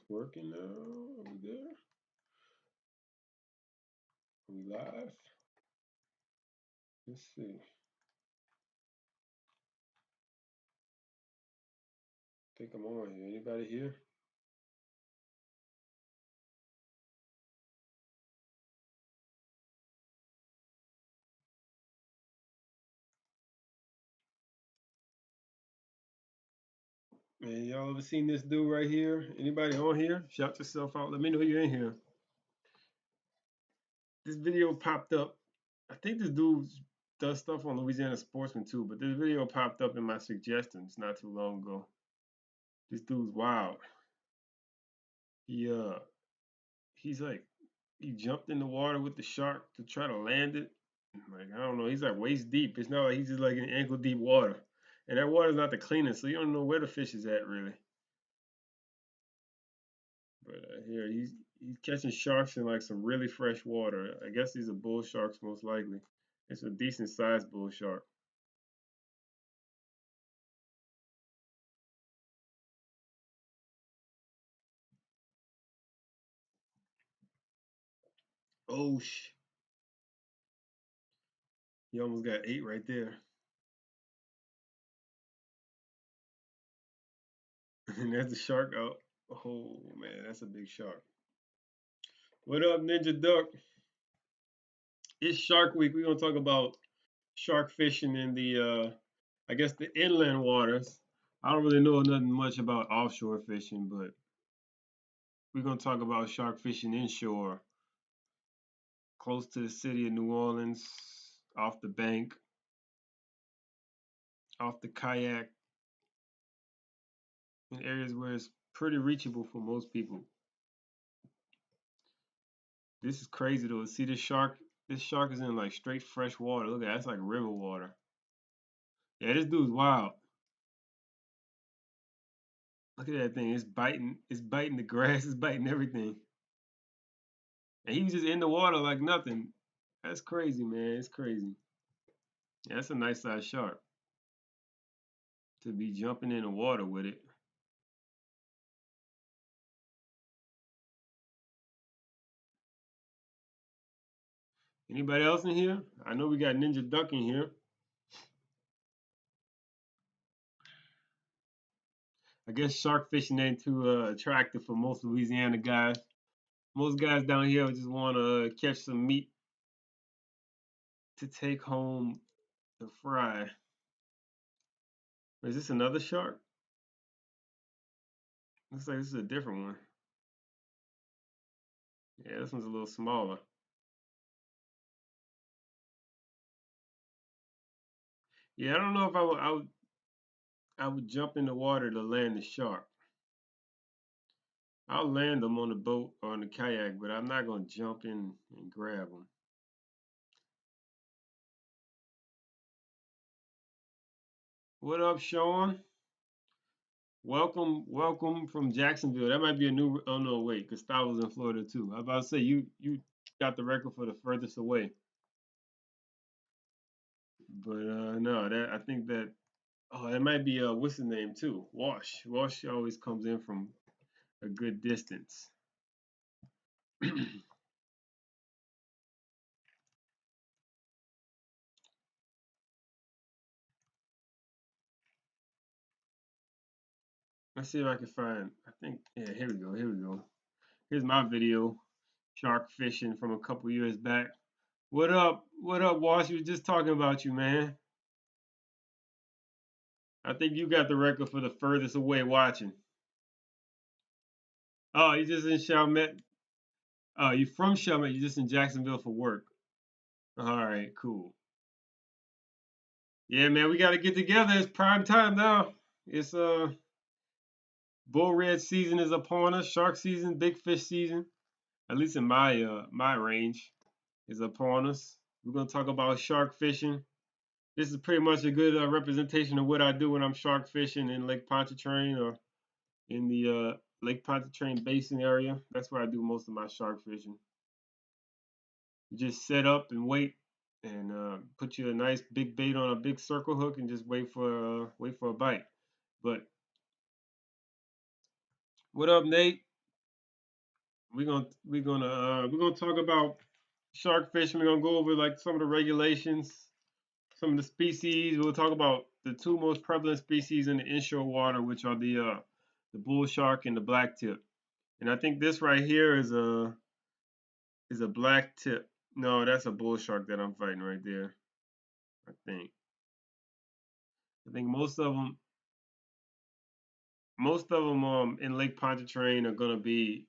Working now. Are we there? Are we live? Let's see. I think I'm on here. Anybody here? Man, y'all ever seen this dude right here? Anybody on here? Shout yourself out. Let me know you're in here. This video popped up. I think this dude does stuff on Louisiana Sportsman too, but this video popped up in my suggestions not too long ago. This dude's wild. He he's like he jumped in the water with the shark to try to land it. Like I don't know, he's like waist deep. It's not like he's just like in ankle deep water, and that water's not the cleanest, so you don't know where the fish is at really. But here he's catching sharks in like some really fresh water. I guess these are bull sharks most likely. It's a decent sized bull shark. Oh sh! He almost got 8 right there. And that's the shark out. Oh man, that's a big shark. What up, Ninja Duck? It's Shark Week. We're gonna talk about shark fishing in the I guess the inland waters. I don't really know nothing much about offshore fishing, but we're gonna talk about shark fishing inshore, close to the city of New Orleans, off the bank, off the kayak, in areas where it's pretty reachable for most people. This is crazy though. See this shark? This shark is in like straight fresh water. Look at that. That's like river water. Yeah, this dude's wild. Look at that thing. It's biting. It's biting the grass. It's biting everything. And he was just in the water like nothing. That's crazy, man. It's crazy. Yeah, that's a nice size shark to be jumping in the water with it. Anybody else in here? I know we got Ninja Duck in here. I guess shark fishing ain't too attractive for most Louisiana guys. Most guys down here just want to catch some meat to take home to fry. Is this another shark? Looks like this is a different one. Yeah, this one's a little smaller. Yeah, I don't know if I would jump in the water to land the shark. I'll land them on the boat or on the kayak, but I'm not gonna jump in and grab them. What up, Sean? Welcome from Jacksonville. That might be a new. Oh no, wait, Gustavo's in Florida too. I was about to say you got the record for the furthest away, but no, that I think that oh, it might be what's the name too? Wash. Wash always comes in from a good distance. Let's see if I can find. I think yeah, here we go. Here we go. Here's my video, shark fishing from a couple years back. What up? What up, Wash? We were just talking about you, man. I think you got the record for the furthest away watching. Oh, you just in Chalmette. Oh, you from Chalmette? You just in Jacksonville for work. All right, cool. Yeah, man, we got to get together. It's prime time now. It's bull red season is upon us. Shark season, big fish season. At least in my range is upon us. We're gonna talk about shark fishing. This is pretty much a good representation of what I do when I'm shark fishing in Lake Pontchartrain or in the Lake Pontchartrain Basin area. That's where I do most of my shark fishing. You just set up and wait, and put you a nice big bait on a big circle hook, and just wait for a bite. But what up, Nate? we're gonna talk about shark fishing. We're gonna go over like some of the regulations, some of the species. We'll talk about the two most prevalent species in the inshore water, which are the bull shark and the black tip. And I think this right here is a black tip. No, that's a bull shark that I'm fighting right there. I think. I think most of them in Lake Pontchartrain are gonna be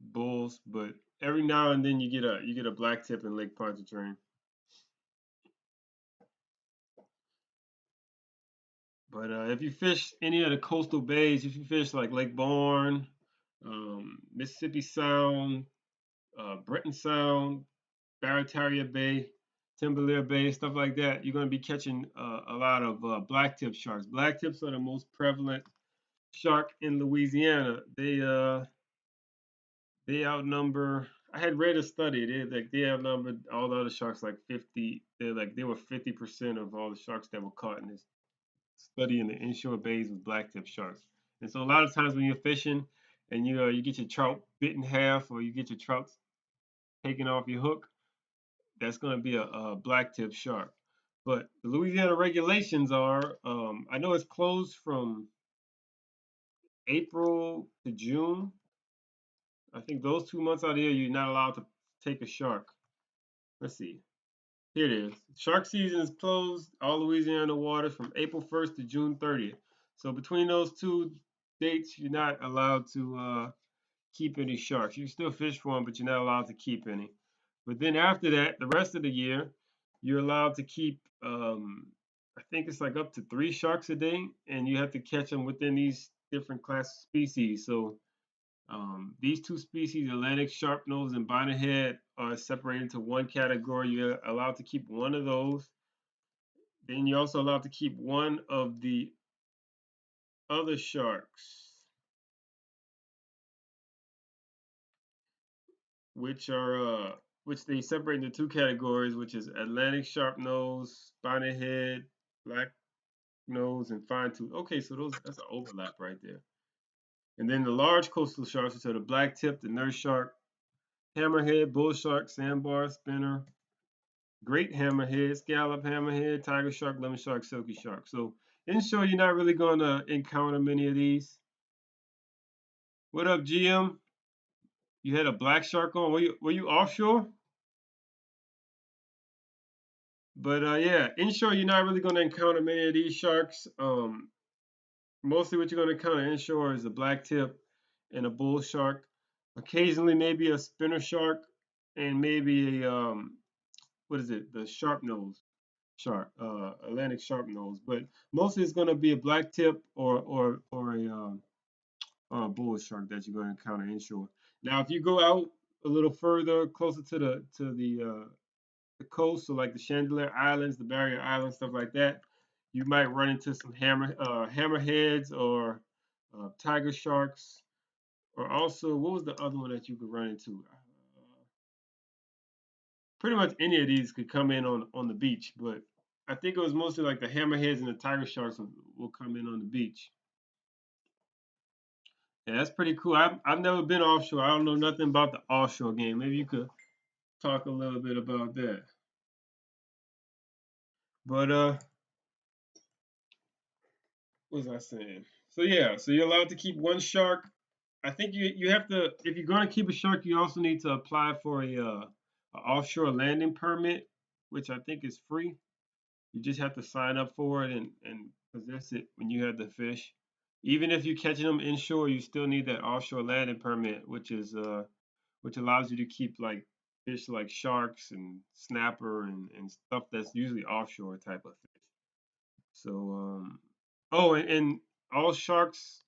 bulls, but every now and then you get a black tip in Lake Pontchartrain. But if you fish any of the coastal bays, if you fish like Lake Bourne, Mississippi Sound, Breton Sound, Barataria Bay, Timberlair Bay, stuff like that, you're going to be catching a lot of black tip sharks. Black tips are the most prevalent shark in Louisiana. They outnumber. I had read a study. They outnumbered all the other sharks like 50. They were 50% of all the sharks that were caught in this study in the inshore bays with black tip sharks. And so a lot of times when you're fishing and you get your trout bit in half or you get your trout taken off your hook, that's going to be a black tip shark. But the Louisiana regulations are, I know it's closed from April to June. I think those 2 months out of the year you're not allowed to take a shark. Let's see. Here it is. Shark season is closed, all Louisiana waters from April 1st to June 30th. So between those two dates, you're not allowed to keep any sharks. You can still fish for them, but you're not allowed to keep any. But then after that, the rest of the year, you're allowed to keep, I think it's like up to 3 sharks a day, and you have to catch them within these different class species. So these two species, Atlantic sharpnose and bonnethead, are separated into one category. You're allowed to keep one of those. Then you're also allowed to keep one of the other sharks, which are which they separate into two categories, which is Atlantic sharpnose, bonnethead, black nose, and fine tooth. Okay, so that's an overlap right there. And then the large coastal sharks, which are the black tip, the nurse shark, hammerhead, bull shark, sandbar, spinner, great hammerhead, scallop hammerhead, tiger shark, lemon shark, silky shark. So inshore, you're not really going to encounter many of these. What up, GM? You had a black shark on. Were you offshore? But yeah, inshore, you're not really going to encounter many of these sharks. Mostly what you're going to encounter inshore is a black tip and a bull shark. Occasionally, maybe a spinner shark and maybe a what is it? The sharp nose shark, Atlantic sharp nose. But mostly it's going to be a black tip or a bull shark that you're going to encounter inshore. Now, if you go out a little further, closer to the coast, so like the Chandelier Islands, the Barrier Islands, stuff like that, you might run into some hammerheads or tiger sharks, or also what was the other one that you could run into? Pretty much any of these could come in on the beach, but I think it was mostly like the hammerheads and the tiger sharks will come in on the beach. Yeah, that's pretty cool. I've never been offshore. I don't know nothing about the offshore game. Maybe you could talk a little bit about that. But what was I saying? So yeah, so you're allowed to keep one shark. I think you have to, if you're going to keep a shark, you also need to apply for a offshore landing permit, which I think is free. You just have to sign up for it and possess it when you have the fish. Even if you're catching them inshore, you still need that offshore landing permit, which allows you to keep like fish like sharks and snapper and stuff that's usually offshore type of fish. So oh, and all sharks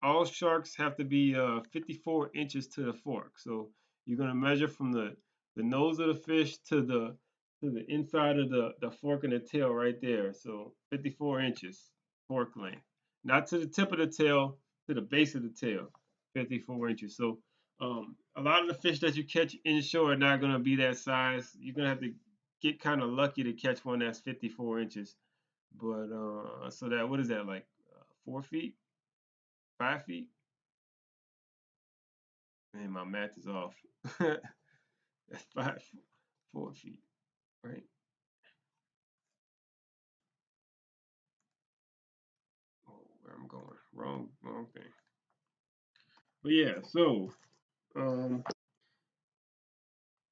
all sharks have to be 54 inches to the fork. So you're going to measure from the nose of the fish to the inside of the fork and the tail right there. So 54 inches fork length. Not to the tip of the tail, to the base of the tail. 54 inches. So a lot of the fish that you catch inshore are not going to be that size. You're going to have to get kind of lucky to catch one that's 54 inches. But so that, what is that, like 4 feet? 5 feet? Man, my math is off. That's 4 feet, right? Oh, where I'm going? Wrong thing. But yeah, so um,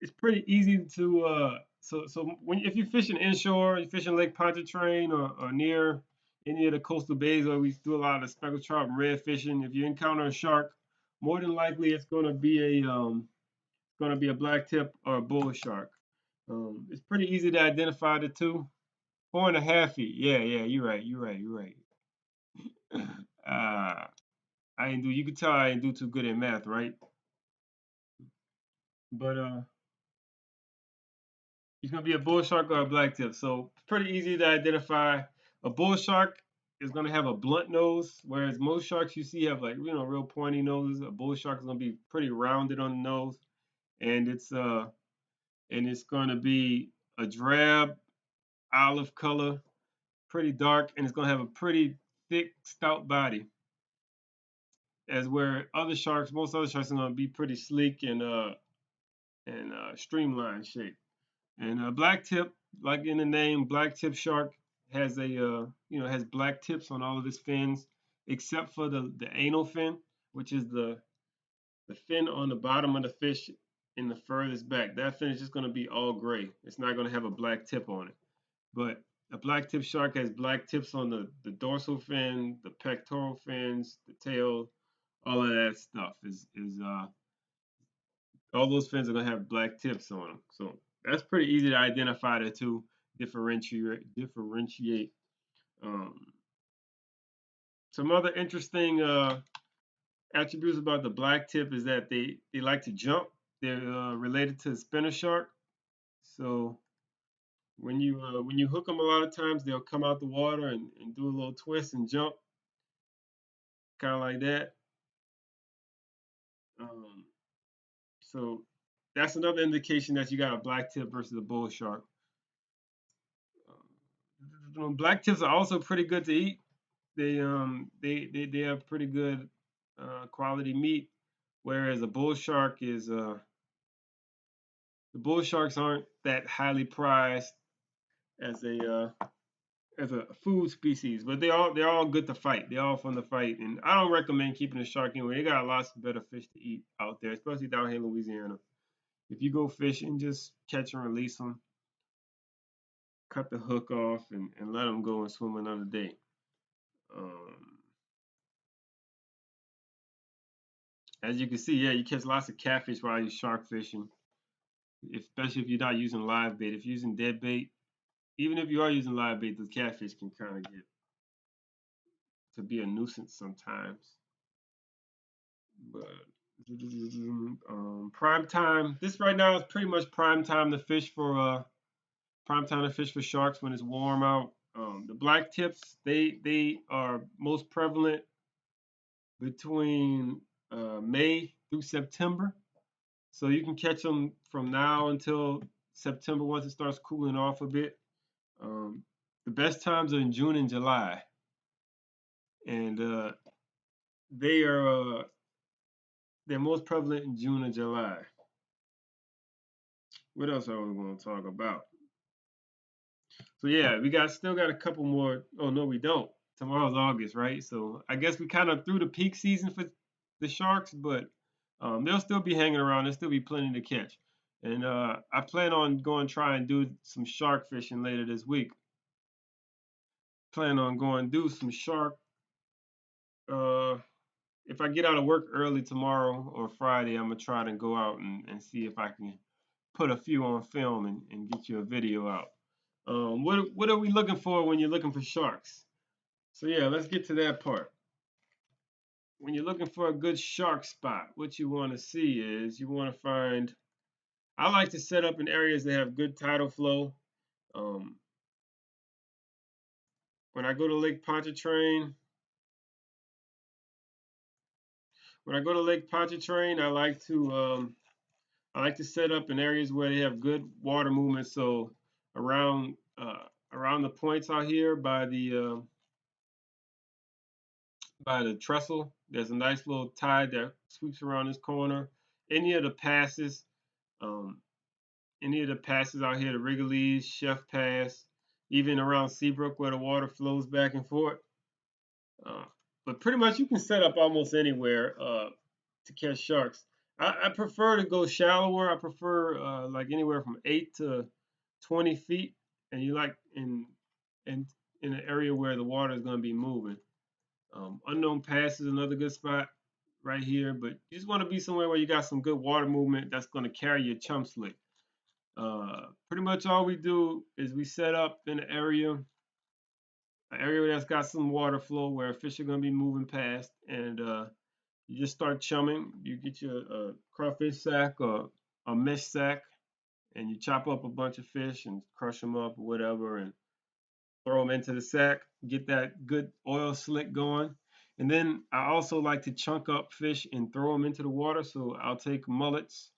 it's pretty easy to so when if you're fishing inshore, you're fishing Lake Pontchartrain or near any of the coastal bays where we do a lot of speckled trout and red fishing, if you encounter a shark, more than likely it's going to be a black tip or a bull shark. It's pretty easy to identify the two. 4.5 feet. Yeah, yeah, you're right. You're right. You're right. Uh, I didn't do. You can tell I didn't do too good in math, right? But it's gonna be a bull shark or a black tip. So it's pretty easy to identify. A bull shark is gonna have a blunt nose, whereas most sharks you see have like real pointy noses. A bull shark is gonna be pretty rounded on the nose, and it's gonna be a drab olive color, pretty dark, and it's gonna have a pretty thick, stout body. As where most other sharks are gonna be pretty sleek and streamlined shape. And black tip, like in the name, black tip shark has has black tips on all of its fins, except for the anal fin, which is the fin on the bottom of the fish in the furthest back. That fin is just going to be all gray. It's not going to have a black tip on it. But a black tip shark has black tips on the dorsal fin, the pectoral fins, the tail, all of that stuff is all those fins are gonna have black tips on them. So that's pretty easy to identify the two, differentiate. Um, some other interesting attributes about the black tip is that they like to jump. They're related to the spinner shark. So when you hook them, a lot of times they'll come out the water and do a little twist and jump, kind of like that. Um, so that's another indication that you got a black tip versus a bull shark. Black tips are also pretty good to eat. They have pretty good quality meat, whereas a bull shark is the bull sharks aren't that highly prized as a food species, but they're all good to fight. They're all fun to fight, and I don't recommend keeping a shark anyway. They got lots of better fish to eat out there, especially down here in Louisiana. If you go fishing, just catch and release them, cut the hook off, and let them go and swim another day. Um, as you can see, yeah, you catch lots of catfish while you're shark fishing, especially if you're not using live bait. If you're using dead bait, even if you are using live bait, the catfish can kind of get to be a nuisance sometimes. But prime time. This right now is pretty much prime time to fish for sharks when it's warm out. The black tips they are most prevalent between May through September. So you can catch them from now until September once it starts cooling off a bit. Um, the best times are in June and July, and they are they're most prevalent in June and July. What else are we going to talk about? So yeah, we still got a couple more. Oh no, we don't. Tomorrow's August, right? So I guess we kind of through the peak season for the sharks, but they'll still be hanging around. There'll still be plenty to catch. And I plan on going try and do some shark fishing later this week. Plan on going do some shark. Uh, if I get out of work early tomorrow or Friday, I'm gonna try to go out and see if I can put a few on film and get you a video out. What are we looking for when you're looking for sharks? So yeah, let's get to that part. When you're looking for a good shark spot, what you want to see is you want to find. I like to set up in areas that have good tidal flow. Um, when I go to Lake Pontchartrain, I like to set up in areas where they have good water movement. So around around the points out here by the trestle, there's a nice little tide that sweeps around this corner. any of the passes, um, any of the passes out here, the Wrigley's, Chef Pass, even around Seabrook where the water flows back and forth. Uh, but pretty much you can set up almost anywhere to catch sharks. I prefer to go shallower. I prefer like anywhere from 8 to 20 feet, and you like in in an area where the water is going to be moving. Unknown Pass is another good spot right here, but you just want to be somewhere where you got some good water movement that's going to carry your chum slick. Pretty much all we do is we set up in an area that's got some water flow where fish are going to be moving past, and you just start chumming. You get your crawfish sack or a mesh sack, and you chop up a bunch of fish and crush them up or whatever, and throw them into the sack. Get that good oil slick going. And then I also like to chunk up fish and throw them into the water. So I'll take mullets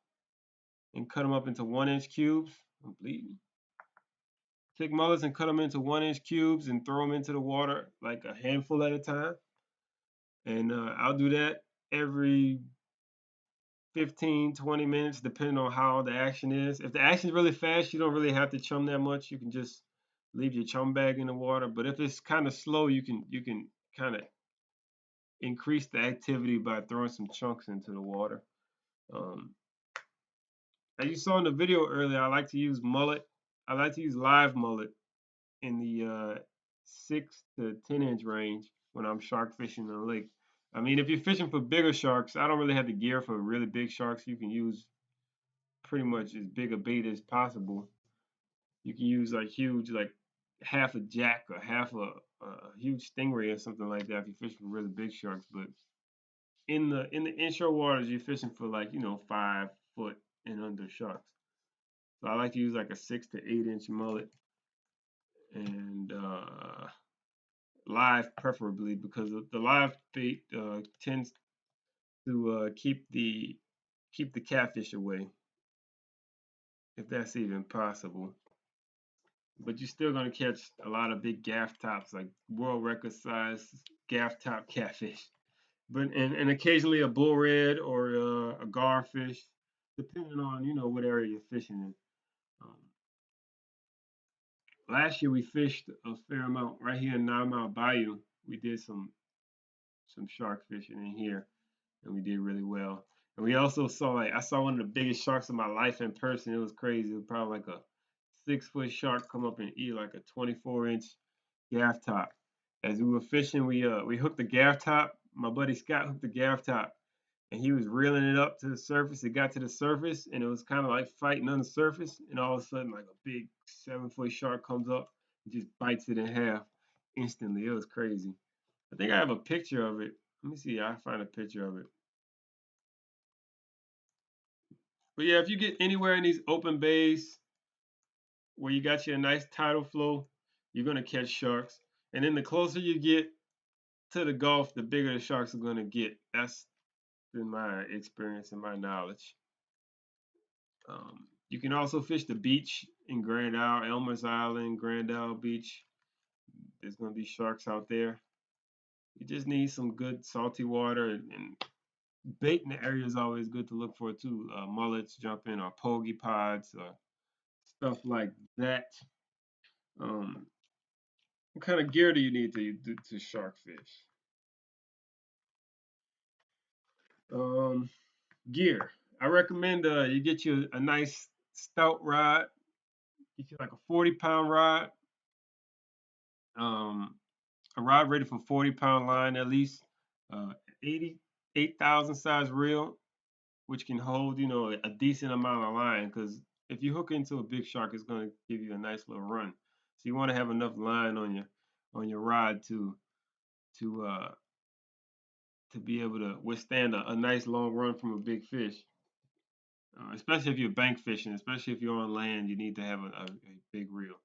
and cut them up into 1 inch cubes. I'm bleeding. Take mullets and cut them into 1 inch cubes and throw them into the water like a handful at a time. And I'll do that every 15, 20 minutes, depending on how the action is. If the action is really fast, you don't really have to chum that much. You can just leave your chum bag in the water. But if it's kind of slow, you can kind of increase the activity by throwing some chunks into the water. Um, as you saw in the video earlier, I like to use mullet. I like to use live mullet in the 6 to 10 inch range when I'm shark fishing in the lake. I mean, if you're fishing for bigger sharks, I don't really have the gear for really big sharks. You can use pretty much as big a bait as possible. You can use like huge, like half a jack or half a huge stingray or something like that if you fish for really big sharks. But in the inshore waters, you're fishing for like 5 foot and under sharks. So I like to use like a 6 to 8 inch mullet and live preferably because the live bait tends to keep the catfish away if that's even possible. But you're still gonna catch a lot of big gaff tops, like world record size gaff top catfish. But and occasionally a bull red or a garfish, depending on what area you're fishing in. Um, Last year we fished a fair amount right here in 9 Mile Bayou. We did some shark fishing in here, and we did really well. And we also saw I saw one of the biggest sharks of my life in person. It was crazy. It was probably like a 6 foot shark come up and eat like a 24-inch gaff top. As we were fishing, we hooked the gaff top. My buddy Scott hooked the gaff top, and he was reeling it up to the surface. It got to the surface, and it was kind of like fighting on the surface. And all of a sudden, like a big 7 foot shark comes up and just bites it in half instantly. It was crazy. I think I have a picture of it. Let me see. I find a picture of it. But yeah, if you get anywhere in these open bays where you got you a nice tidal flow, you're gonna catch sharks. And then the closer you get to the Gulf, the bigger the sharks are gonna get. That's been my experience and my knowledge. You can also fish the beach in Grand Isle, Elmer's Island, Grand Isle Beach. There's gonna be sharks out there. You just need some good salty water, and bait in the area is always good to look for too. Mullets jumping or pogey pods or stuff like that. Um, what kind of gear do you need to shark fish? Um, Gear. I recommend you get you a nice stout rod. Get you like a 40-pound rod. Um, a rod rated for 40-pound line at least. 88,000 size reel, which can hold a decent amount of line. Because if you hook into a big shark, it's going to give you a nice little run. So you want to have enough line on your rod to to be able to withstand a nice long run from a big fish. Especially if you're bank fishing, especially if you're on land, you need to have a big reel.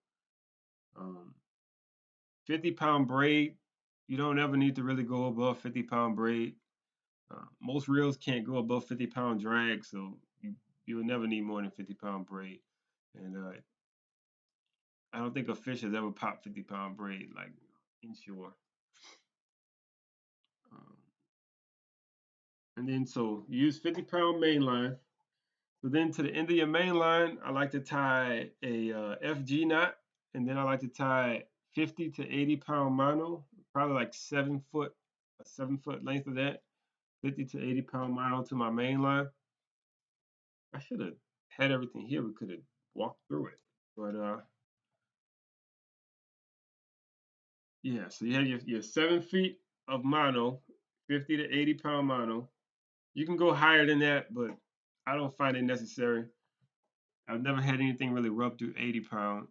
Um, 50-pound braid, you don't ever need to really go above 50-pound braid. Most reels can't go above 50-pound drag, so you will never need more than 50-pound braid. And I don't think a fish has ever popped 50-pound braid like inshore. Um, And then so you use 50-pound main line. So then to the end of your main line, I like to tie a FG knot, and then I like to tie 50 to 80-pound mono, probably like 7 foot, a 7 foot length of that, 50 to 80-pound mono to my main line. I should have had everything here. We could have walked through it, but yeah. So you have your 7 feet of mono, 50 to 80-pound mono. You can go higher than that, but I don't find it necessary. I've never had anything really rub through 80 pound.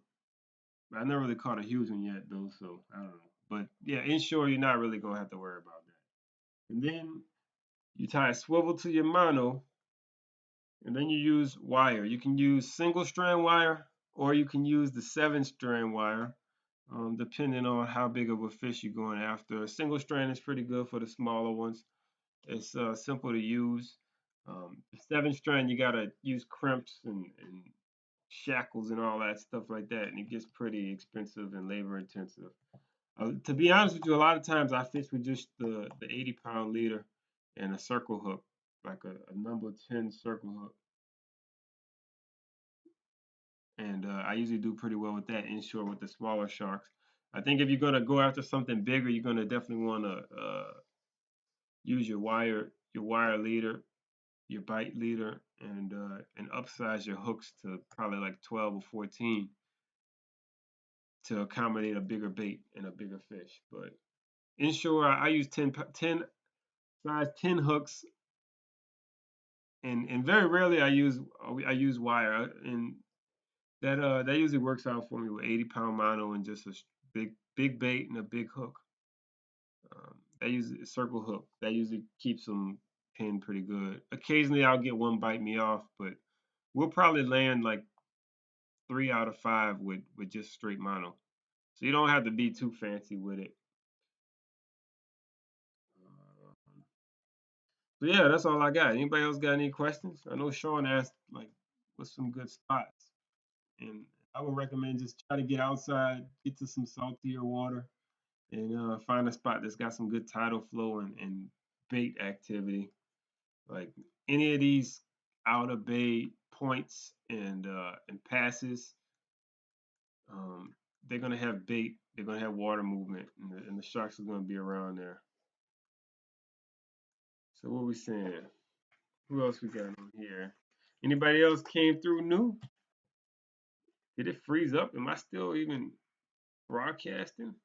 I never really caught a huge one yet though, so I don't know. But yeah, inshore you're not really gonna have to worry about that. And then you tie a swivel to your mono, and then you use wire. You can use single strand wire, or you can use the 7 strand wire, depending on how big of a fish you're going after. A single strand is pretty good for the smaller ones. It's simple to use. The 7 strand you gotta use crimps and shackles and all that stuff like that, and it gets pretty expensive and labor intensive. To be honest with you, a lot of times I fish with just the 80-pound leader and a circle hook, like a number 10 circle hook, and I usually do pretty well with that inshore with the smaller sharks. I think if you're gonna go after something bigger, you're gonna definitely want to use your wire leader, your bite leader, and upsize your hooks to probably like 12 or 14 to accommodate a bigger bait and a bigger fish. But inshore, I use 10 size 10 hooks, and very rarely I use wire, and that usually works out for me with 80-pound mono and just a big bait and a big hook. That usually circle hook. That usually keeps them pinned pretty good. Occasionally I'll get one bite me off, but we'll probably land like 3 out of 5 with just straight mono. So you don't have to be too fancy with it. So yeah, that's all I got. Anybody else got any questions? I know Sean asked like what's some good spots, and I would recommend just try to get outside, get to some saltier water, and find a spot that's got some good tidal flow and bait activity. Like any of these outer bay points and passes, um, they're gonna have bait. They're gonna have water movement, and the sharks are gonna be around there. So what we saying? Who else we got on here? Anybody else came through new? Did it freeze up? Am I still even broadcasting?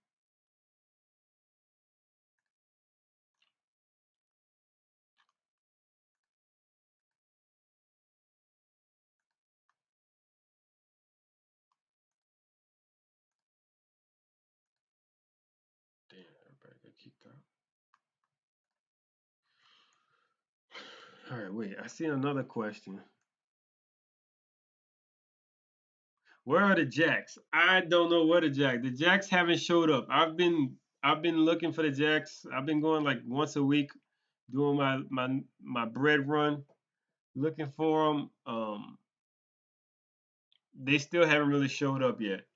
Damn, everybody got kicked out. All right, wait. I see another question. Where are the jacks? I don't know where the jacks. The jacks haven't showed up. I've been looking for the jacks. I've been going like once a week, doing my bread run, looking for them. They still haven't really showed up yet.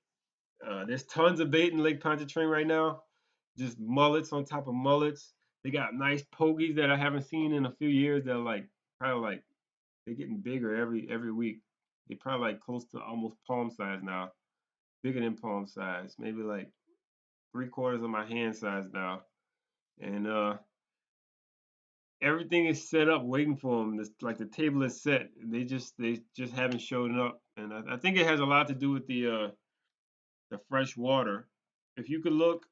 There's tons of bait in Lake Pontchartrain right now, just mullets on top of mullets. They got nice pogies that I haven't seen in a few years. They're like probably like they're getting bigger every week. They're probably like close to almost palm size now, bigger than palm size, maybe like 3/4 of my hand size now. And everything is set up waiting for them. This, like the table is set. They just haven't shown up, and I think it has a lot to do with the fresh water. If you could look,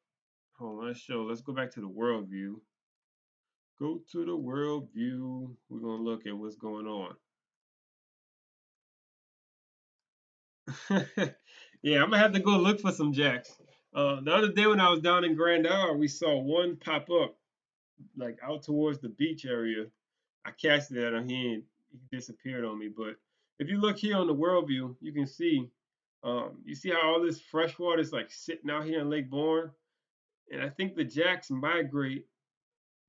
hold on, let's go back to the world view. Go to the world view. We're gonna look at what's going on. Yeah, I'm gonna have to go look for some jacks. The other day when I was down in Grand Isle, we saw one pop up like out towards the beach area. I casted at him. He disappeared on me. But if you look here on the world view, you can see you see how all this fresh water is like sitting out here in Lake Bourne. And I think the jacks migrate.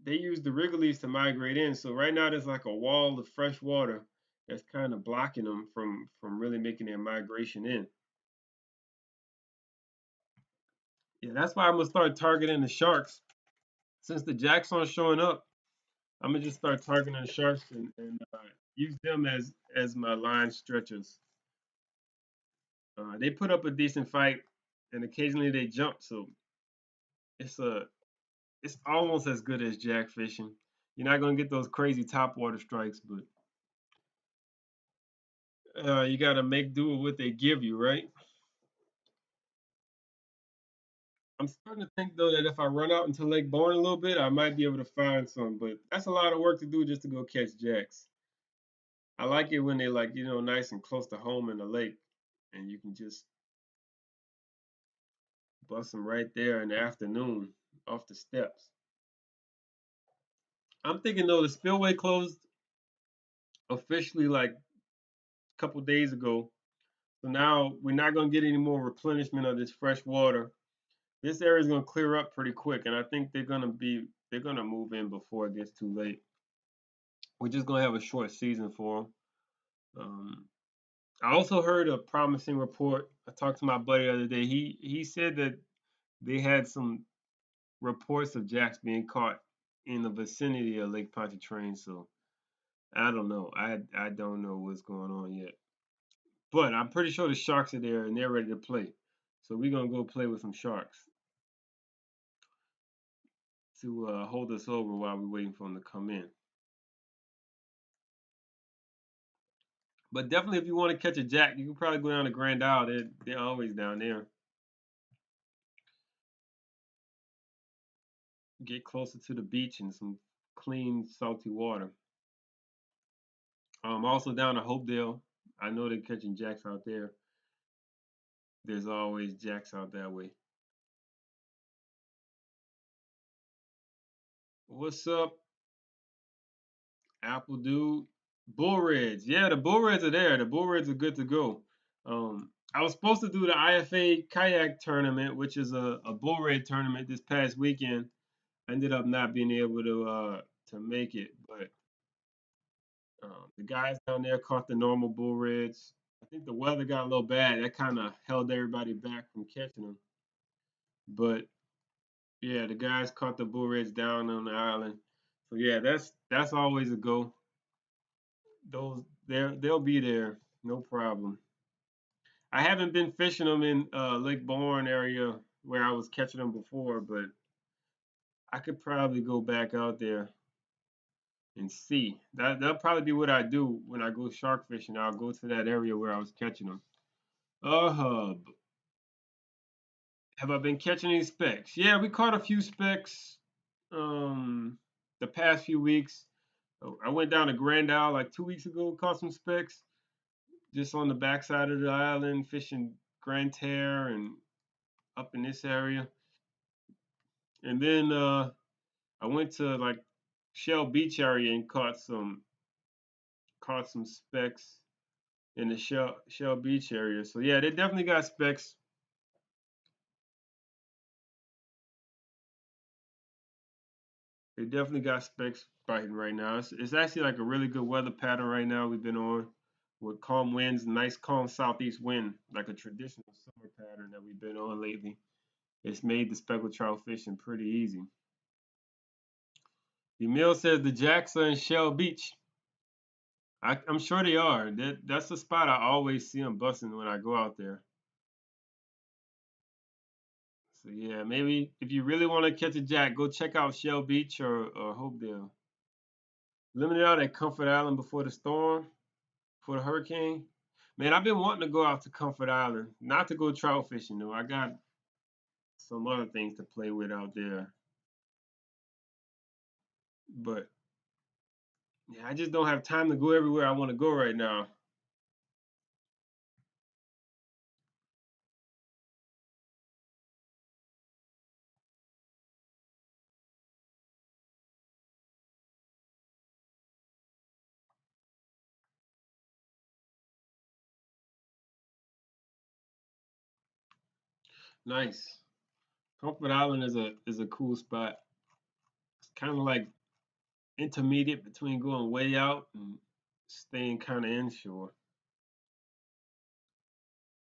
They use the Wrigley's to migrate in. So right now there's like a wall of fresh water that's kind of blocking them from really making their migration in. Yeah, that's why I'm gonna start targeting the sharks since the jacks aren't showing up. I'm gonna just start targeting the sharks and use them as my line stretchers. They put up a decent fight, and occasionally they jump, so it's a it's almost as good as jack fishing. You're not gonna get those crazy top water strikes, but you gotta make do with what they give you, right? I'm starting to think though that if I run out into Lake Bourne a little bit, I might be able to find some, but that's a lot of work to do just to go catch jacks. I like it when they're like, nice and close to home in the lake, and you can just bust them right there in the afternoon off the steps. I'm thinking though the spillway closed officially like a couple days ago, so now we're not gonna get any more replenishment of this fresh water. This area is gonna clear up pretty quick, and I think they're gonna move in before it gets too late. We're just gonna have a short season for them. I also heard a promising report. I talked to my buddy the other day. He said that they had some reports of jacks being caught in the vicinity of Lake Pontchartrain. So I don't know. I don't know what's going on yet. But I'm pretty sure the sharks are there and they're ready to play. So we're gonna go play with some sharks to hold us over while we're waiting for them to come in. But definitely, if you want to catch a jack, you can probably go down to Grand Isle. They're always down there. Get closer to the beach and some clean, salty water. Also down to Hopedale. I know they're catching jacks out there. There's always jacks out that way. What's up, Apple Dude? Bull Reds. Yeah, the Bull Reds are there. The Bull Reds are good to go. I was supposed to do the IFA kayak tournament, which is a bull red tournament this past weekend. I ended up not being able to make it, but the guys down there caught the normal bull reds. I think the weather got a little bad. That kind of held everybody back from catching them. But yeah, the guys caught the bull reds down on the island. So yeah, that's always a go. Those they'll be there, no problem. I haven't been fishing them in Lake Bourne area where I was catching them before, but I could probably go back out there and see. That'll probably be what I do when I go shark fishing. I'll go to that area where I was catching them. Hub. Have I been catching any specks? Yeah, we caught a few specks um the past few weeks. I went down to Grand Isle like 2 weeks ago, caught some specks just on the backside of the island, fishing Grand Terre and up in this area. And then I went to like Shell Beach area and caught some specks in the Shell Beach area. So yeah, they definitely got specks. They definitely got specks biting right now. It's actually like a really good weather pattern right now we've been on with calm winds, nice calm southeast wind, like a traditional summer pattern that we've been on lately. It's made the speckled trout fishing pretty easy. Emil says the jacks are in Shell Beach. I'm sure they are. That's the spot I always see them busting when I go out there. So yeah, maybe if you really want to catch a jack, go check out Shell Beach or Hopedale. Limited out at Comfort Island before the storm, before the hurricane. Man, I've been wanting to go out to Comfort Island, not to go trout fishing though. I got some other things to play with out there, but yeah, I just don't have time to go everywhere I want to go right now. Nice. Comfort Island is a cool spot. It's kind of like intermediate between going way out and staying kind of inshore.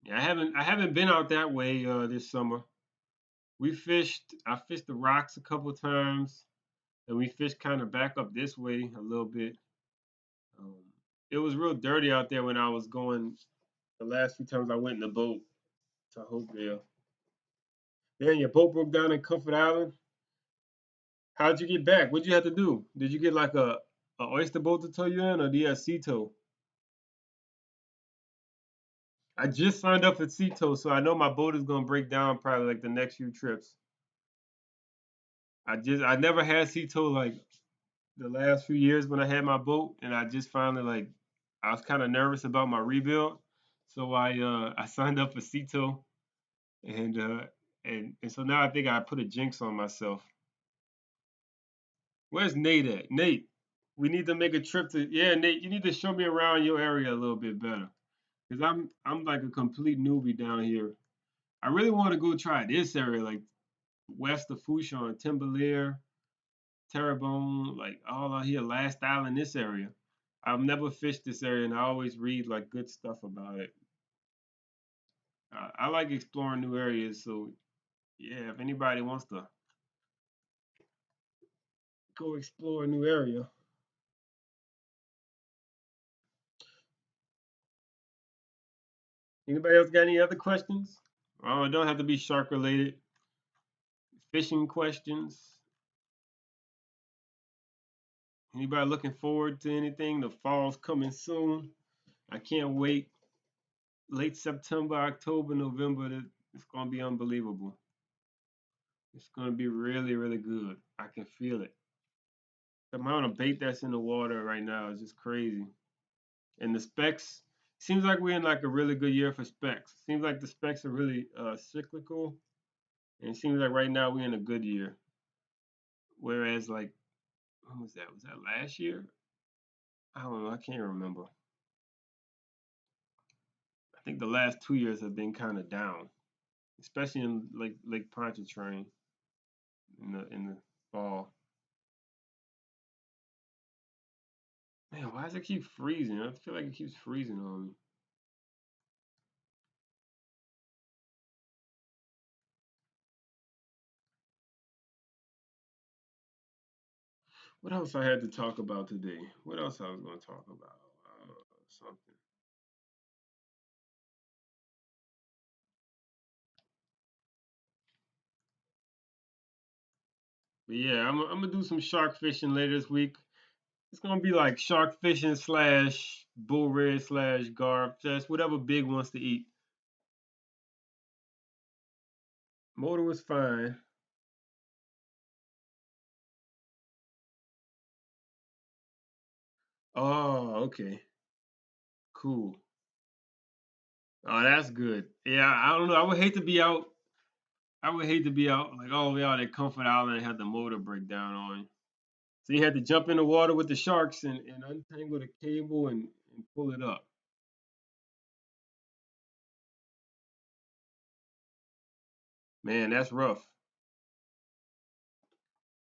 Yeah, I haven't been out that way this summer. I fished the rocks a couple times. and we fished kind of back up this way a little bit. Um, it was real dirty out there when I was going the last few times I went in the boat to Hopedale. Then your boat broke down in Comfort Island. How'd you get back? What'd you have to do? Did you get like a oyster boat to tow you in, or do you have sea tow? I just signed up for sea tow, so I know my boat is gonna break down probably like the next few trips. I never had sea tow like the last few years when I had my boat, and I just finally like I was kind of nervous about my rebuild, so I signed up for sea tow, and so now I think I put a jinx on myself. Where's Nate at? Nate, we need to make a trip to. Yeah, Nate, you need to show me around your area a little bit better, cause I'm like a complete newbie down here. I really want to go try this area, like west of Fouchon, Timberlair, Terrebonne, like all out here, Last Island, this area. I've never fished this area, and I always read like good stuff about it. I like exploring new areas, so yeah, if anybody wants to go explore a new area. Anybody else got any other questions? Oh, it don't have to be shark related. Fishing questions. Anybody looking forward to anything? The fall's coming soon. I can't wait. Late September, October, November. It's gonna be unbelievable. It's gonna be really, really good. I can feel it. The amount of bait that's in the water right now is just crazy. And the specs seems like we're in like a really good year for specs. Seems like the specs are really cyclical, and it seems like right now we're in a good year. Whereas like when was that? Was that last year? I don't know. I can't remember. I think the last 2 years have been kind of down, especially in Lake Pontchartrain in the fall. Man, why does it keep freezing? I feel like it keeps freezing on me. What else I had to talk about today? What else I was going to talk about? Something. But yeah, I'm gonna do some shark fishing later this week. It's gonna be like shark fishing slash bull red slash garb, just whatever Big wants to eat. Motor was fine. Oh, okay, cool. Oh, that's good. Yeah, I don't know. I would hate to be out. I would hate to be out like all the way out at Comfort Island and have the motor break down on you. So you had to jump in the water with the sharks and untangle the cable and pull it up. Man, that's rough.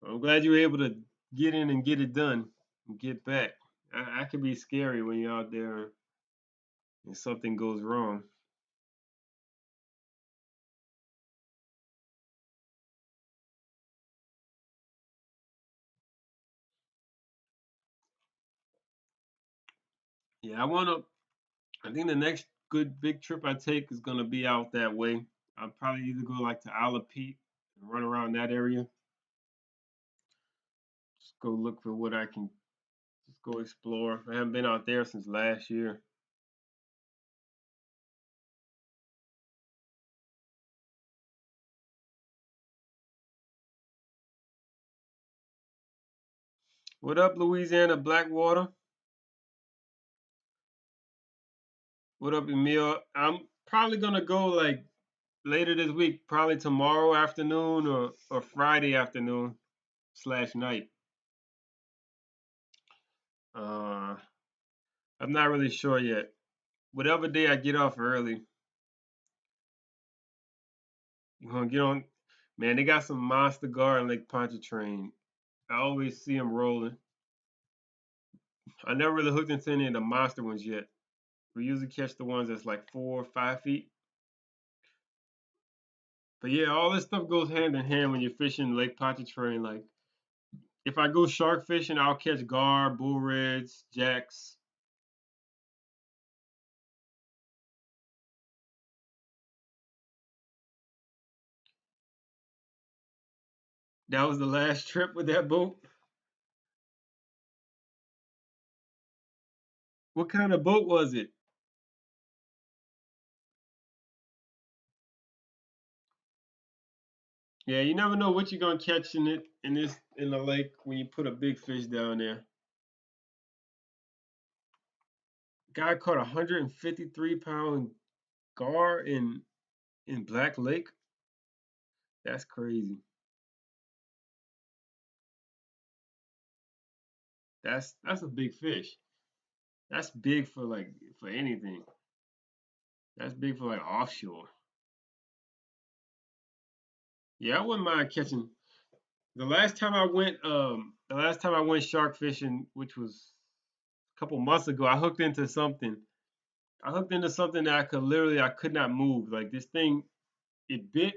I'm glad you were able to get in and get it done and get back. I could be scary when you're out there and something goes wrong. Yeah, I think the next good big trip I take is gonna be out that way. I'll probably either go like to Isle of Pete and run around that area. Just go look for what I can just go explore. I haven't been out there since last year. What up, Louisiana Blackwater? What up, Emil? I'm probably gonna go like later this week, probably tomorrow afternoon or Friday afternoon slash night. Uh, I'm not really sure yet. Whatever day I get off early, I'm gonna get on. Man, they got some monster guard in Lake Pontchartrain. I always see them rolling. I never really hooked into any of the monster ones yet. We usually catch the ones that's like 4 or 5 feet. But yeah, all this stuff goes hand in hand when you're fishing Lake Pontchartrain. Like If I go shark fishing, I'll catch gar, bull reds, jacks. That was the last trip with that boat. What kind of boat was it? Yeah, you never know what you're gonna catch in it in the lake when you put a big fish down there. Guy caught a 153-pound gar in Black Lake. That's crazy. That's a big fish. That's big for like for anything. That's big for like offshore. Yeah, I wouldn't mind catching. The last time I went shark fishing, which was a couple months ago, I hooked into something. I hooked into something that I could not move. Like this thing, it bit,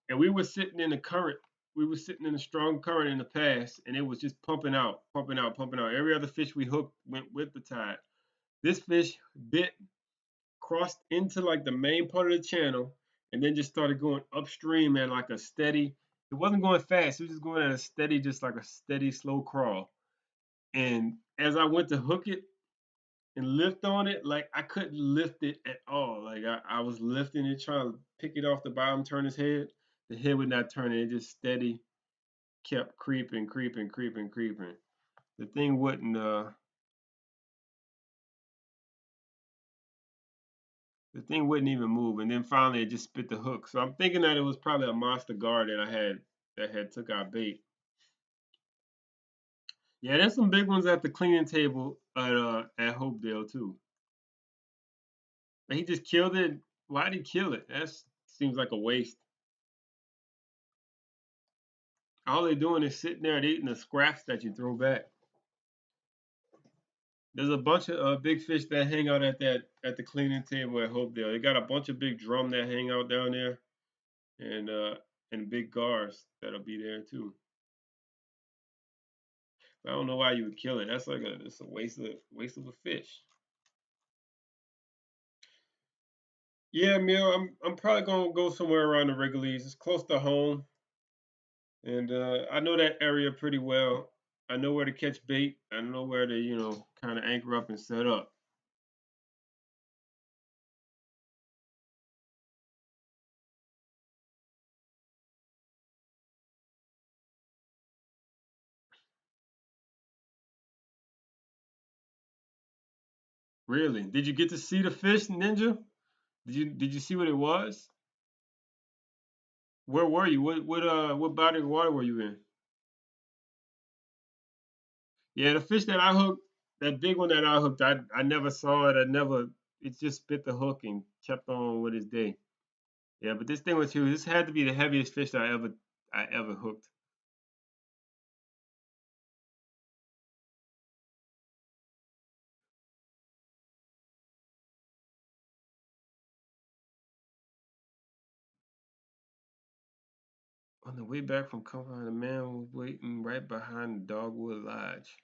and we were sitting in the current. We were sitting in a strong current in the pass, and it was just pumping out, pumping out, pumping out. Every other fish we hooked went with the tide. This fish bit, crossed into like the main part of the channel, and then just started going upstream at like a steady. It wasn't going fast. It was just going at a steady, just like a steady, slow crawl. And as I went to hook it and lift on it, like I couldn't lift it at all. Like I was lifting it, trying to pick it off the bottom, turn his head. The head would not turn it. It just steady kept creeping, creeping, creeping, creeping. The thing wouldn't the thing wouldn't even move, and then finally it just spit the hook. So I'm thinking that it was probably a monster guard that I had that had took our bait. Yeah, there's some big ones at the cleaning table at Hopedale too. And he just killed it. Why did he kill it? That seems like a waste. All they're doing is sitting there and eating the scraps that you throw back. There's a bunch of big fish that hang out at the cleaning table at Hopedale. They got a bunch of big drum that hang out down there, and big gars that'll be there too. I don't know why you would kill it. That's like it's a waste of a fish. Yeah, Mill, I'm probably gonna go somewhere around the Wrigley's. It's close to home, and I know that area pretty well. I know where to catch bait. I know where to kind of anchor up and set up. Really? Did you get to see the fish, Ninja? Did you see what it was? Where were you? What body of water were you in? Yeah, the fish that I hooked, that big one that I hooked, I never saw it. I never. It just bit the hook and kept on with his day. Yeah, but this thing was huge. This had to be the heaviest fish that I ever hooked. On the way back from Cumberland, a man was waiting right behind the Dogwood Lodge.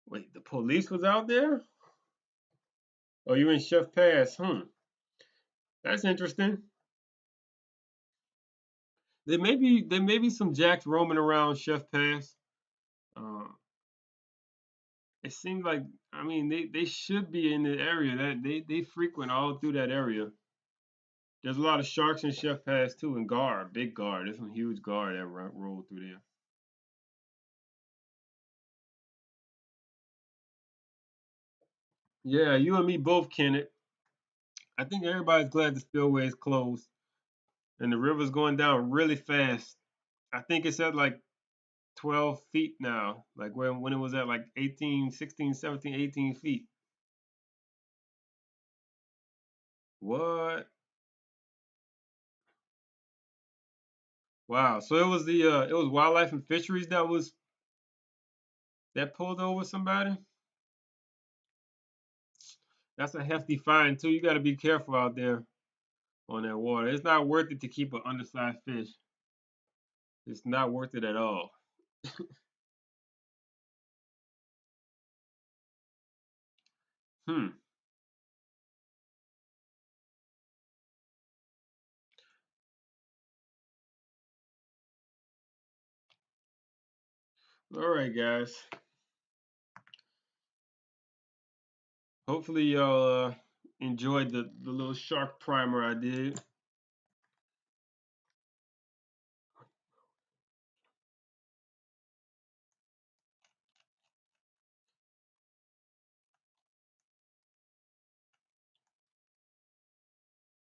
Wait, the police was out there? Oh, you in Chef Pass? That's interesting. There may be some jacks roaming around Chef Pass. Uh, it seems like they should be in the area that they frequent all through that area. There's a lot of sharks in Chef Pass too, and gar, big gar. There's some huge gar that roll through there. Yeah, you and me both, Kenneth. I think everybody's glad the spillway is closed and the river's going down really fast. I think it's at like 12 feet now, like when it was at like 18, 16, 17, 18 feet. What? Wow. So it was wildlife and fisheries that pulled over somebody. That's a hefty fine too. You got to be careful out there. on that water. It's not worth it to keep an undersized fish. It's not worth it at all. Hmm. All right, guys. Hopefully y'all enjoyed the little shark primer I did.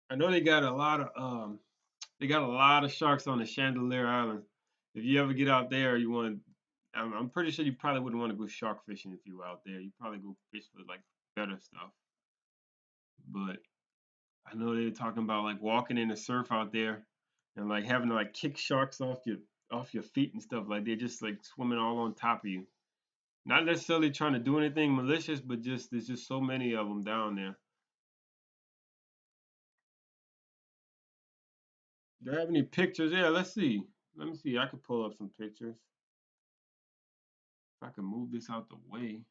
I know they got a lot of sharks on the Chandelier Island. If you ever get out there, you want I'm pretty sure you probably wouldn't want to go shark fishing if you were out there. You probably go fish for like better stuff. But I know they were talking about like walking in the surf out there and like having to like kick sharks off your feet and stuff. Like they're just like swimming all on top of you. Not necessarily trying to do anything malicious, but just there's just so many of them down there. Do I have any pictures? Yeah, let's see. Let me see. I could pull up some pictures. If I can move this out the way.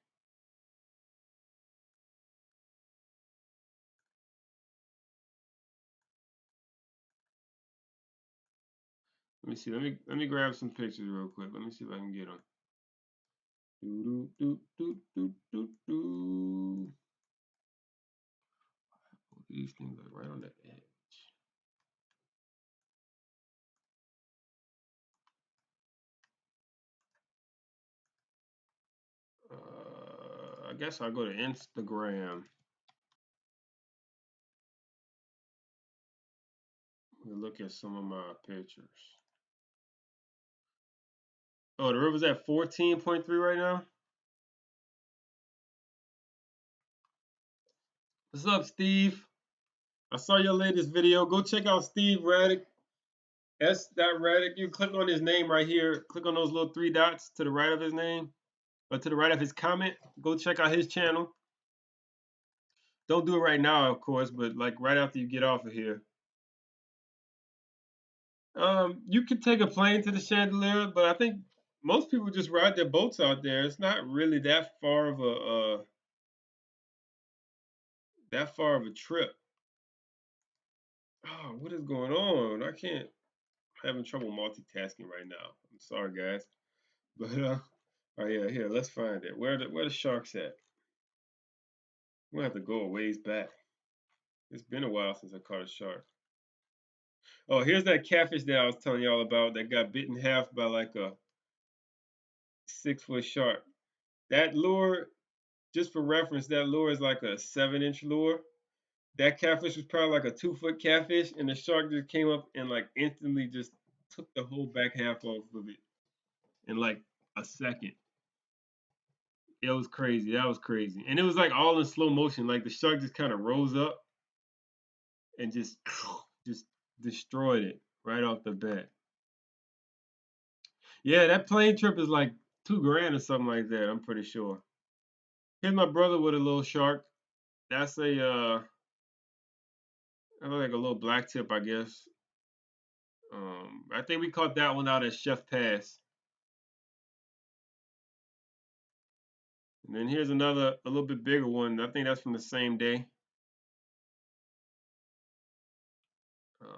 Let me see. Let me grab some pictures real quick. Let me see if I can get them. Do do do do do do. These things are right on the edge. I guess I'll go to Instagram and look at some of my pictures. Oh, the river's at 14.3 right now. What's up, Steve? I saw your latest video. Go check out Steve Raddick. S. Raddick. You click on his name right here. Click on those little three dots to the right of his name, or to the right of his comment. Go check out his channel. Don't do it right now, of course, but like right after you get off of here. You could take a plane to the Chandelier, but I think most people just ride their boats out there. It's not really that far of a trip. Oh, what is going on? I can't. I'm having trouble multitasking right now. I'm sorry, guys. But oh yeah, here, let's find it. Where the sharks at? We'll have to go a ways back. It's been a while since I caught a shark. Oh, here's that catfish that I was telling y'all about that got bit in half by like a 6-foot shark. That lure, just for reference, that lure is like a 7-inch lure. That catfish was probably like a 2-foot catfish, and the shark just came up and like instantly just took the whole back half off of it in like a second. It was crazy. That was crazy. And it was like all in slow motion. Like the shark just kind of rose up and just just destroyed it right off the bat. Yeah, that plane trip is like 2 grand or something like that. I'm pretty sure. Here's my brother with a little shark. That's like a little black tip, I guess. I think we caught that one out at Chef Pass. And then here's another, a little bit bigger one. I think that's from the same day.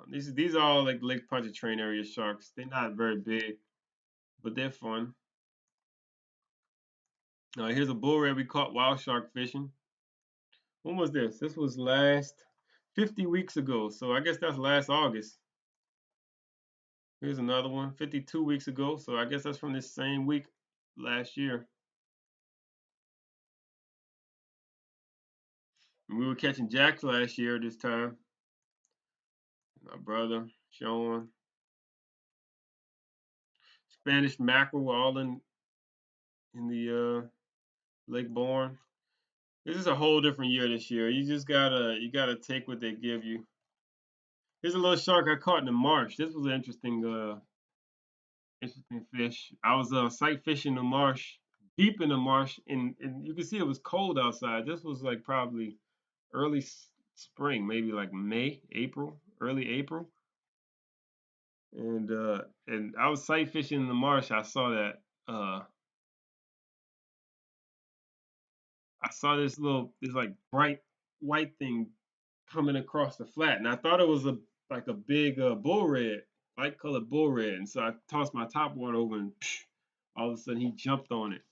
These are all like Lake Pontchartrain area sharks. They're not very big, but they're fun. Here's a bull red we caught wild shark fishing. When was this? This was last 50 weeks ago. So I guess that's last August. Here's another one, 52 weeks ago. So I guess that's from this same week last year. And we were catching jacks last year this time. My brother, Sean, Spanish mackerel, all in the Lake Bourne. This is a whole different year this year. You gotta take what they give you. Here's a little shark I caught in the marsh. This was an interesting fish. I was sight fishing the marsh, deep in the marsh, and you can see it was cold outside. This was like probably early spring, maybe like May, April, early April, and I was sight fishing in the marsh. Uh, I saw this like bright white thing coming across the flat, and I thought it was a like a big bull red, light colored bull red. And so I tossed my top water over, and all of a sudden he jumped on it.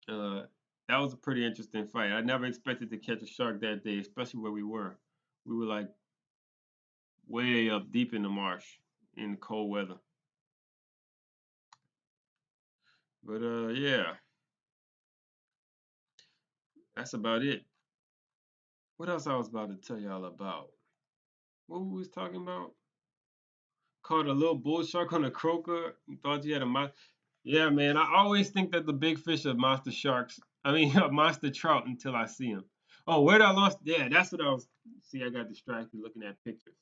Uh, that was a pretty interesting fight. I never expected to catch a shark that day, especially where we were. We were like way up deep in the marsh in the cold weather. But yeah, that's about it. What else I was about to tell y'all about? What we was talking about? Caught a little bull shark on a croaker. You thought you had a monster. Yeah, man. I always think that the big fish are monster sharks. I mean, monster trout until I see them. Oh, where did I launch? Yeah, that's what I was. See, I got distracted looking at pictures.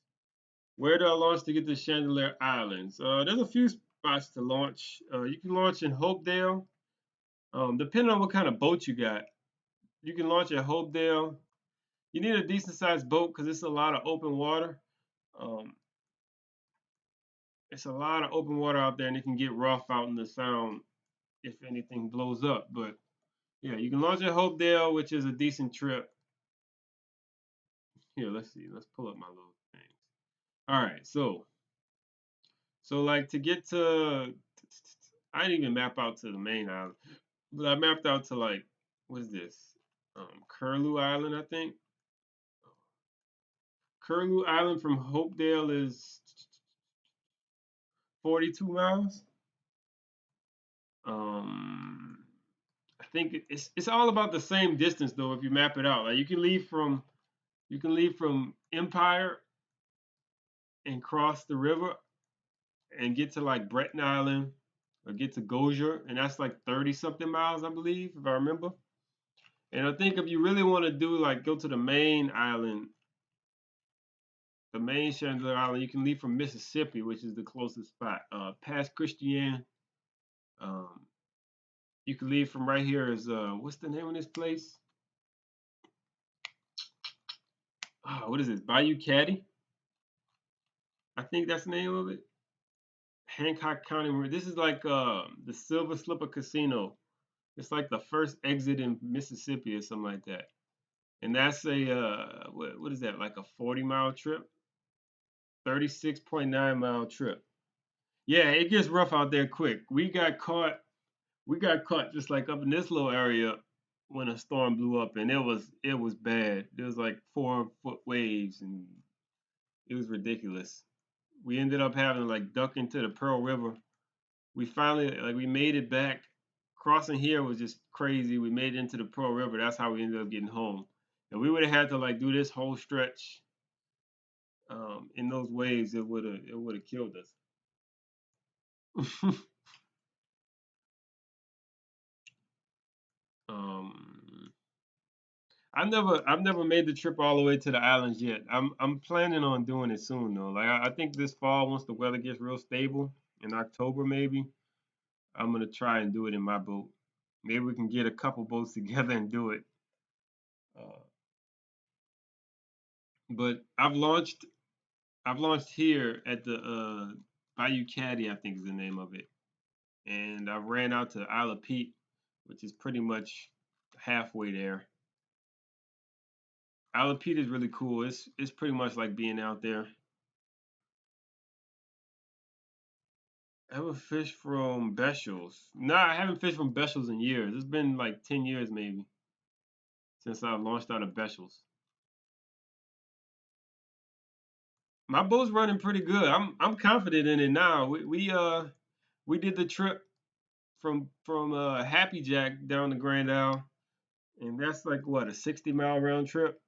Where do I launch to get to Chandelier Islands? There's a few spots to launch. You can launch in Hopedale. Depending on what kind of boat you got, you can launch at Hopedale. You need a decent sized boat because it's a lot of open water. Um, it's a lot of open water out there, and it can get rough out in the sound if anything blows up. But yeah, you can launch at Hopedale, which is a decent trip. Here, let's see. Let's pull up my little things. All right, so like to get to, I didn't even map out to the main island, but I mapped out to like, what is this? Curlew Island, I think. Curlew Island from Hopedale is 42 miles. Um, I think it's all about the same distance though if you map it out. Like you can leave from Empire and cross the river and get to like Breton Island or get to Gosier, and that's like 30 something miles, I believe, if I remember. And I think if you really want to do like go to the main island, the main Chandelier Island, you can leave from Mississippi, which is the closest spot. Past Christian, um, you can leave from right here. Is what's the name of this place? What is it? Bayou Caddy? I think that's the name of it. Hancock County. This is like the Silver Slipper Casino. It's like the first exit in Mississippi or something like that. And that's a what is that? Like a 40-mile trip, 36.9-mile trip. Yeah, it gets rough out there quick. We got caught. We got caught just like up in this little area when a storm blew up, and it was bad. There was like 4-foot waves, and it was ridiculous. We ended up having to like duck into the Pearl River. We finally like we made it back. Crossing here was just crazy. We made it into the Pearl River. That's how we ended up getting home. And we would have had to like do this whole stretch in those waves. It would have killed us. um, I've never made the trip all the way to the islands yet. I'm planning on doing it soon though. Like I think this fall, once the weather gets real stable in October maybe, I'm gonna try and do it in my boat. Maybe we can get a couple boats together and do it. Uh, but I've launched here at the Bayou Caddy, I think is the name of it, and I ran out to Isle of Pete, which is pretty much halfway there. Isle of Pete is really cool. It's pretty much like being out there. Ever fished from Bechel's? Nah, I haven't fished from Bechel's in years. It's been like 10 years maybe since I launched out of Bechel's. My boat's running pretty good. I'm confident in it now. We did the trip from Happy Jack down to Grand Isle, and that's like what, a 60-mile round trip.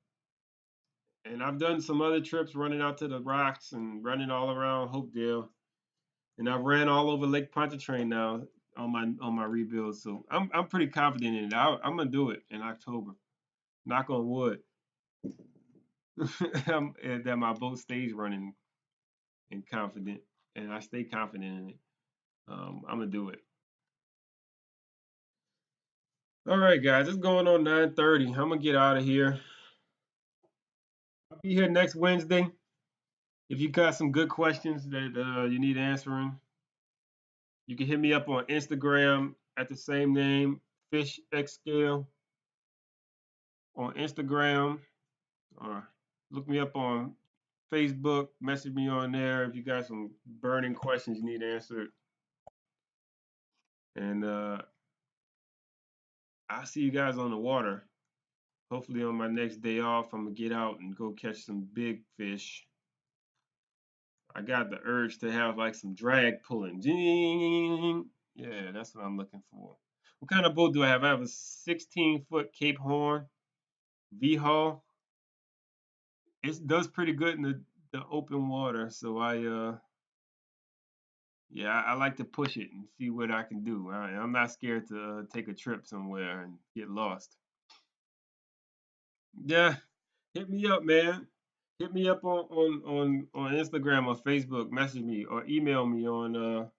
And I've done some other trips running out to the rocks and running all around Hopedale, and I've ran all over Lake Pontchartrain now on my rebuild. So I'm pretty confident in it. I'm gonna do it in October. Knock on wood. That my boat stays running and confident, and I stay confident in it. I'm gonna do it. All right, guys, it's going on 9:30. I'm gonna get out of here. be here next Wednesday. If you got some good questions that you need answering, you can hit me up on Instagram at the same name, FishxScale on Instagram, or look me up on Facebook, message me on there if you got some burning questions you need answered. And I'll see you guys on the water. Hopefully on my next day off, I'm gonna get out and go catch some big fish. I got the urge to have like some drag pulling. Yeah, that's what I'm looking for. What kind of boat do I have? I have a 16-foot Cape Horn V-hull. It does pretty good in the open water, so I like to push it and see what I can do. I'm not scared to take a trip somewhere and get lost. Yeah, hit me up, man. Hit me up on Instagram or Facebook. Message me or email me on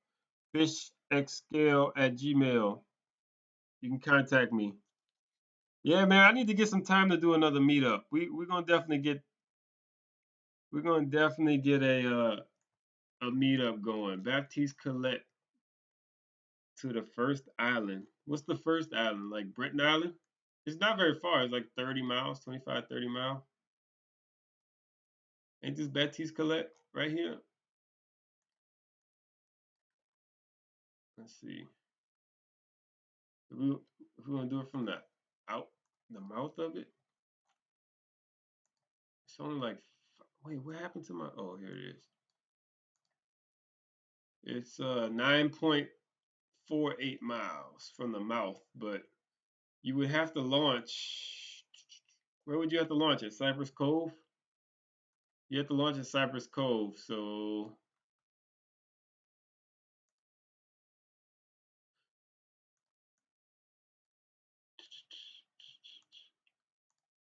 FishxScale@gmail. You can contact me. Yeah, man, I need to get some time to do another meetup. We're gonna definitely get a meetup going. Baptiste Colette to the first island. What's the first island? Like Breton Island? It's not very far. It's like 30 miles, 25, 30 miles. Ain't this Baptiste Colette right here? Let's see. If we want to do it from out the mouth of it, it's only like wait, what happened to my? Oh, here it is. It's 9.48 miles from the mouth, but you would have to launch. Where would you have to launch at? Cypress Cove? You have to launch at Cypress Cove, so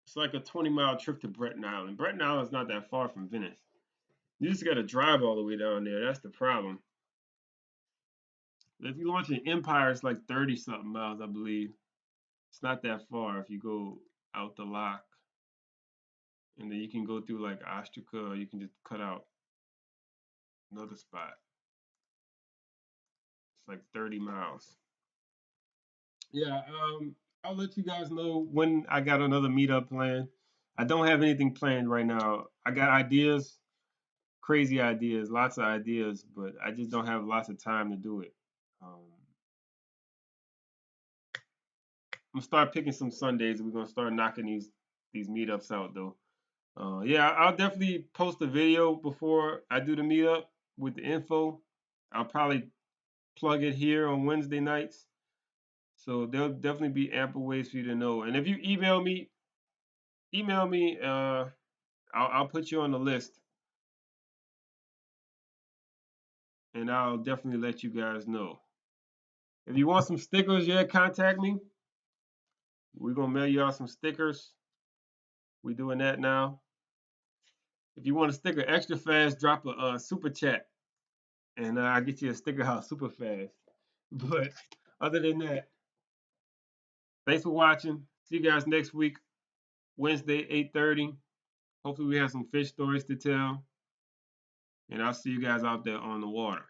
it's like a 20-mile trip to Breton Island. Breton Island's not that far from Venice. You just got to drive all the way down there. That's the problem. If you launch in Empire, it's like 30 something miles, I believe. It's not that far if you go out the lock. And then you can go through like Ostraca, or you can just cut out another spot. It's like 30 miles. Yeah, I'll let you guys know when I got another meetup planned. I don't have anything planned right now. I got ideas, crazy ideas, lots of ideas, but I just don't have lots of time to do it. I'm gonna start picking some Sundays. We're gonna start knocking these meetups out though. Yeah, I'll definitely post a video before I do the meetup with the info. I'll probably plug it here on Wednesday nights. So there'll definitely be ample ways for you to know. And if you email me. I'll put you on the list, and I'll definitely let you guys know. If you want some stickers, yeah, contact me. We're gonna mail you out some stickers. We're doing that now. If you want a sticker extra fast, drop a super chat, and I'll get you a sticker out super fast. But other than that, thanks for watching. See you guys next week, Wednesday, 8:30. Hopefully we have some fish stories to tell. And I'll see you guys out there on the water.